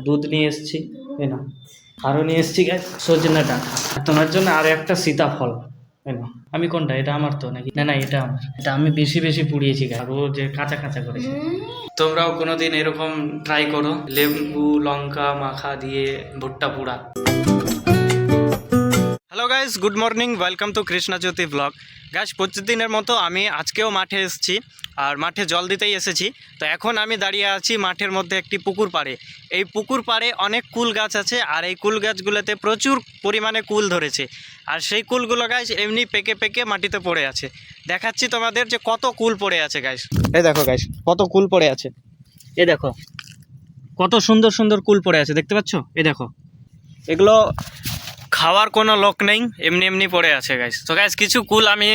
দুধ নিয়ে এসেছি, না আরও নিয়ে এসেছি সজনে ডাঁটা, তোমার জন্য আরও একটা সীতাফল। আমি কোনটা, এটা আমার তো নাকি? না না, এটা আমার। এটা আমি বেশি বেশি পুড়িয়েছি আর ও যে কাঁচা কাঁচা করেছে। তোমরাও কোনোদিন এরকম ট্রাই করো, লেবু লঙ্কা মাখা দিয়ে ভুট্টা পোড়া। Hello guys, good morning, welcome to Krishna Jyoti blog. Guys, প্রতিদিনের মতো আমি আজকেও মাঠে এসেছি আর মাঠে জল দিতেই এসেছি। তো এখন আমি দাঁড়িয়ে আছি মাঠের মধ্যে একটি পুকুর পাড়ে। এই পুকুর পাড়ে অনেক কুল গাছ আছে আর এই কুল গাছগুলোতে প্রচুর পরিমাণে কুল ধরেছে। আর সেই কুলগুলো গাইস এমনি পেকে পেকে মাটিতে পড়ে আছে। দেখাচ্ছি তোমাদের যে কত কুল পড়ে আছে গাইস। এই দেখো গাইস, কত কুল পড়ে আছে। এই দেখো কত সুন্দর সুন্দর কুল পড়ে আছে, দেখতে পাচ্ছ? এই দেখো, এগুলো খাওয়ার কোনো লোক নেই, এমনি এমনি পড়ে আছে গাইস। তো গাইস, কিছু কুল আমি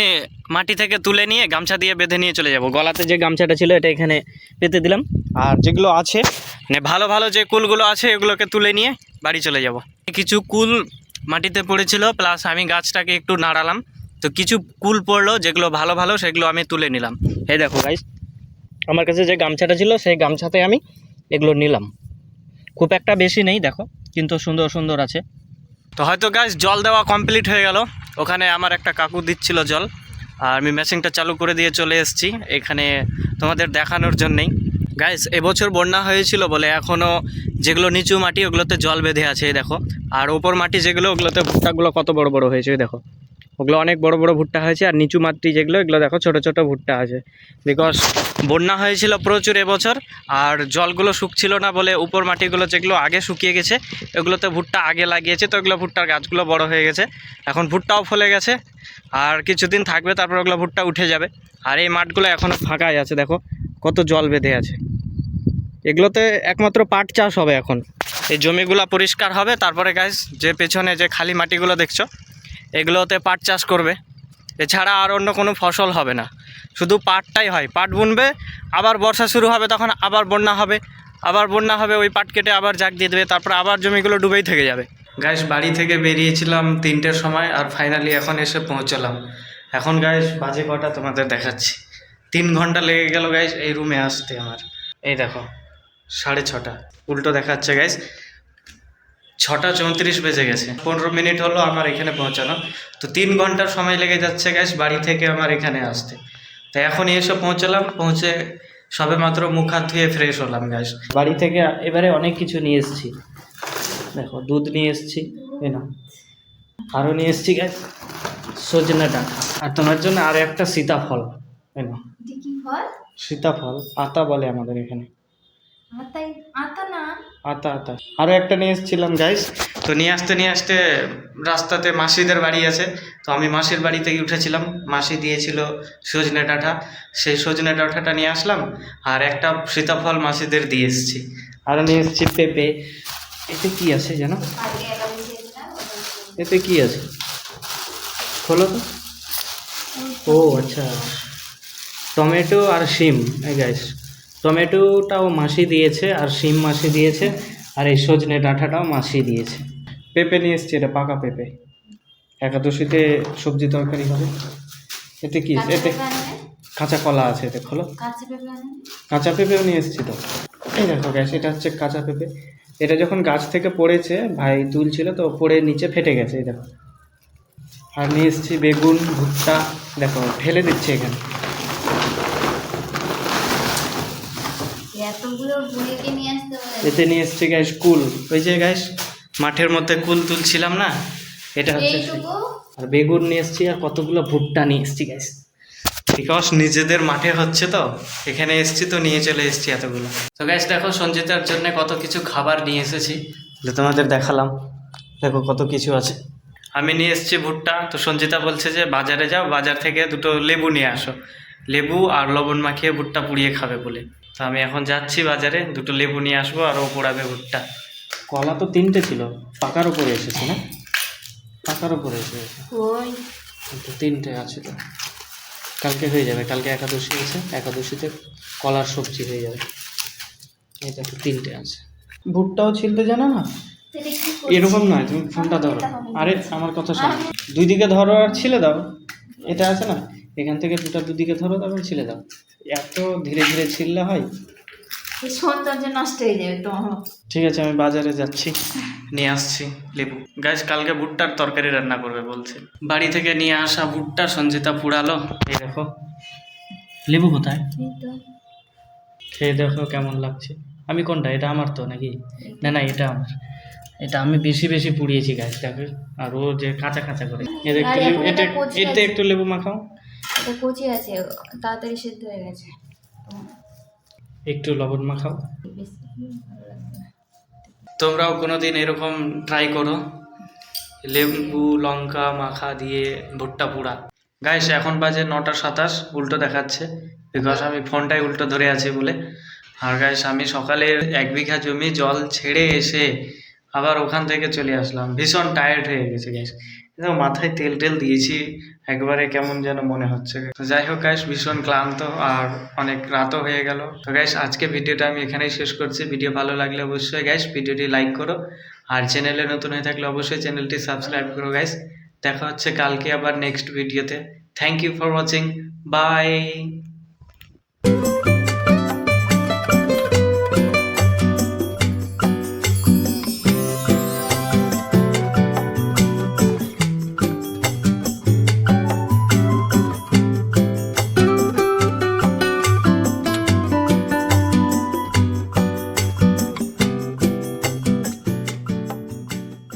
মাটি থেকে তুলে নিয়ে গামছা দিয়ে বেঁধে নিয়ে চলে যাব। গলাতে যে গামছাটা ছিল এটা এখানে পেতে দিলাম, আর যেগুলো আছে মানে ভালো ভালো যে কুলগুলো আছে এগুলোকে তুলে নিয়ে বাড়ি চলে যাব। কিছু কুল মাটিতে পড়েছিল, প্লাস আমি গাছটাকে একটু নাড়ালাম, তো কিছু কুল পড়লো যেগুলো ভালো ভালো, সেগুলো আমি তুলে নিলাম। এই দেখো গাইস, আমার কাছে যে গামছাটা ছিল সেই গামছাতে আমি এগুলো নিলাম। খুব একটা বেশি নেই দেখো, কিন্তু সুন্দর সুন্দর আছে। তো হয়তো গাইস জল দেওয়া কমপ্লিট হয়ে গেল। ওখানে আমার একটা কাকু দিচ্ছিল জল, আর আমি মেশিনটা চালু করে দিয়ে চলে এসেছি এখানে তোমাদের দেখানোর জন্যেই। গাইস, এবছর বন্যা হয়েছিল বলে এখনও যেগুলো নিচু মাটি ওগুলোতে জল বেঁধে আছে, দেখো। আর ওপর মাটি যেগুলো ওগুলোতে ভুট্টাগুলো কত বড় বড় হয়েছে দেখো, ওগুলো অনেক বড় বড় ভুট্টা হয়েছে। আর নিচু মাটি যেগুলো এগুলো দেখো ছোট ছোট ভুট্টা আছে, বিকজ বন্যা হয়েছিল প্রচুর এবছর। আর জলগুলো শুকছিল না বলে উপর মাটিগুলো যেগুলো আগে শুকিয়ে গেছে এগুলোতে ভুট্টা আগে লাগিয়েছে, তো ওগুলো ভুট্টার গাছগুলো বড় হয়ে গেছে, এখন ভুট্টাও ফলে গেছে। আর কিছুদিন থাকবে, তারপর ওগুলো ভুট্টা উঠে যাবে। আর এই মাঠগুলো এখনও ফাঁকাই আছে, দেখো কত জল বেঁধে আছে। এগুলোতে একমাত্র পাট চাষ হবে এখন। এই জমিগুলো পরিষ্কার হবে, তারপরে গাছ যে পেছনে যে খালি মাটিগুলো দেখছো এগুলোতে পাট চাষ করবে। এছাড়া আর অন্য কোনো ফসল হবে না, শুধু পাটটাই হয়। পাট বুনবে, আবার বর্ষা শুরু হবে, তখন আবার বন্যা হবে, আবার বন্যা হবে, ওই পাট কেটে আবার জাগ দিয়ে দেবে, তারপর আবার জমিগুলো ডুবেই থেকে যাবে। গাইস, বাড়ি থেকে বেরিয়েছিলাম 3টের সময়, আর ফাইনালি এখন এসে পৌঁছলাম। এখন গাইস বাজে কটা তোমাদের দেখাচ্ছি। 3 ঘন্টা লেগে গেল গাইস এই রুমে আসতে আমার। এই দেখো 6:30, উল্টো দেখাচ্ছে গাইস 6:34 বেজে গেছে। 15 মিনিট হলো আমার এখানে পৌঁছানো, তো 3 ঘন্টার সময় লেগে যাচ্ছে গ্যাস বাড়ি থেকে আমার এখানে আসতে। তো এখনই এসে পৌঁছালাম, পৌঁছে সবে মাত্র মুখ হাত ধুয়ে ফ্রেশ হলাম গ্যাস। বাড়ি থেকে এবারে অনেক কিছু নিয়ে এসেছি, দেখো দুধ নিয়ে এসেছি, না আরও নিয়ে এসেছি গ্যাস সজনে ডাঁটা, আর তোমার জন্য আরও একটা সীতাফল। না সীতাফল, আতা বলে আমাদের এখানে। আতা আতা আরও একটা নিয়ে এসেছিলাম গাইস। তো নিয়ে আসতে রাস্তাতে মাসিদের বাড়ি আছে, তো আমি মাসির বাড়ি থেকে উঠেছিলাম, মাসি দিয়েছিল সজনে ডাঁটা, সেই সজনে ডাঁটাটা নিয়ে আসলাম। আর একটা সীতাফল মাসিদের দিয়ে এসেছি। আরও নিয়ে এসেছি পেঁপে। এতে কি আছে জানো? এতে কি আছে খোলো তো। ও আচ্ছা, টমেটো আর শিম। এই গাইস, টমেটোটাও মাসি দিয়েছে, আর শিম মাসি দিয়েছে, আর এই সজনে ডাঁটাটাও মাসি দিয়েছে। পেঁপে নিয়ে এসছি, এটা পাকা পেঁপে, একাদশীতে সবজি তরকারি হবে। এতে কি? এতে কাঁচা কলা আছে, এতে খোলো। কাঁচা পেঁপেও নিয়ে এসছি তো। এই দেখো গ্যাস, এটা হচ্ছে কাঁচা পেঁপে। এটা যখন গাছ থেকে পড়েছে, ভাই তুলছিল তো পড়ে নিচে ফেটে গেছে, এই দেখো। আর নিয়ে এসছি বেগুন, ভুট্টা, দেখো ঢেলে দিচ্ছে এখানে। এতে নিয়ে এসছে গ্যাস কুল, ওই যে গ্যাস মাঠের মধ্যে কুল তুলছিলাম না, এটা হচ্ছে। আর বেগুন নিয়ে এসছি, আর কতগুলো ভুট্টা নিয়ে এসছি গ্যাস, বিকজ নিজেদের মাঠে হচ্ছে তো, এখানে এসছি তো নিয়ে চলে এসছি এতগুলো। তো গ্যাস দেখো, সঞ্জিতার জন্য কত কিছু খাবার নিয়ে এসেছি, তোমাদের দেখালাম, দেখো কত কিছু আছে। আমি নিয়ে এসেছি ভুট্টা, তো সঞ্জিতা বলছে যে বাজারে যাও, বাজার থেকে 2টো লেবু নিয়ে আসো, লেবু আর লবণ মাখিয়ে ভুট্টা পুড়িয়ে খাবে বলে। তো আমি এখন যাচ্ছি বাজারে, 2টো লেবু নিয়ে আসবো, আর ও পোড়াবে ভুট্টা। কলা তো 3টে ছিল, পাকার উপরে এসেছে না? পাকার উপরে এসেছে, 3টে আছে তো, কালকে হয়ে যাবে। কালকে একাদশী আছে, একাদশীতে কলার সবজি হয়ে যাবে। এই দেখো 3টে আছে। ভুট্টাও ছিলতে জানো না? এরকম নয়, তুমি ফোনটা ধরো, আরে আমার কথা শোনো, 2 দিকে ধরো আর ছিলে দাও। এটা আছে না, এখান থেকে 2টা 2 দিকে ধরো, তারপর ছিলে দাও। এত ধীরে ধীরে ছিললে হয়? সৌন্দর্য নষ্ট হয়ে যাবে তোমার। ঠিক আছে, আমি বাজারে যাচ্ছি, নিয়ে আসছি লেবু। গাছ কালকে ভুট্টার তরকারি রান্না করবে বলছে। বাড়ি থেকে নিয়ে আসা ভুট্টা সঞ্জিতা পুড়ালো। এই দেখো লেবু কোথায়, এই তো খেয়ে দেখো কেমন লাগছে। আমি কোনটা, এটা আমার তো নাকি? না না, এটা আমার। এটা আমি বেশি বেশি পুড়িয়েছি গাছ দেখো। আর ও যে কাঁচা কাঁচা করে, এটা আর একটু লেবু, এখন এটা এটা কচি এটা আছে। একটু লেবু মাখাও। এটা কচি আছে, তাড়াতাড়ি সেদ্ধ হয়ে গেছে। একটু লবণ মাখাও। বেশি ভালো লাগবে না। তোমরাও কোনোদিন এরকম ট্রাই করো, লেবু লঙ্কা মাখা দিয়ে ভুট্টা পোড়া। গাইস এখন বাজে 9:27, উল্টো দেখাচ্ছে বিকজ আমি ফোনটাই উল্টো ধরে আছি বলে। আর গাইস আমি সকালে 1 বিঘা জমি জল ছেড়ে এসে আবার ওখান থেকে চলে আসলাম, ভীষণ টায়ার্ড হয়ে গেছে গাইস। মাথায় তেল টেল দিয়েছি, একবারে কেমন যেন মনে হচ্ছে। তো যাই হোক গাইস, ভীষণ ক্লান্ত আর অনেক রাতও হয়ে গেল। তো গাইস আজকে ভিডিওটা আমি এখানেই শেষ করছি। ভিডিও ভালো লাগলে অবশ্যই গাইস ভিডিওটি লাইক করো, আর চ্যানেলে নতুন হয়ে থাকলে অবশ্যই চ্যানেলটি সাবস্ক্রাইব করো গাইস। দেখা হচ্ছে কালকে আবার নেক্সট ভিডিওতে। Thank you for watching, by.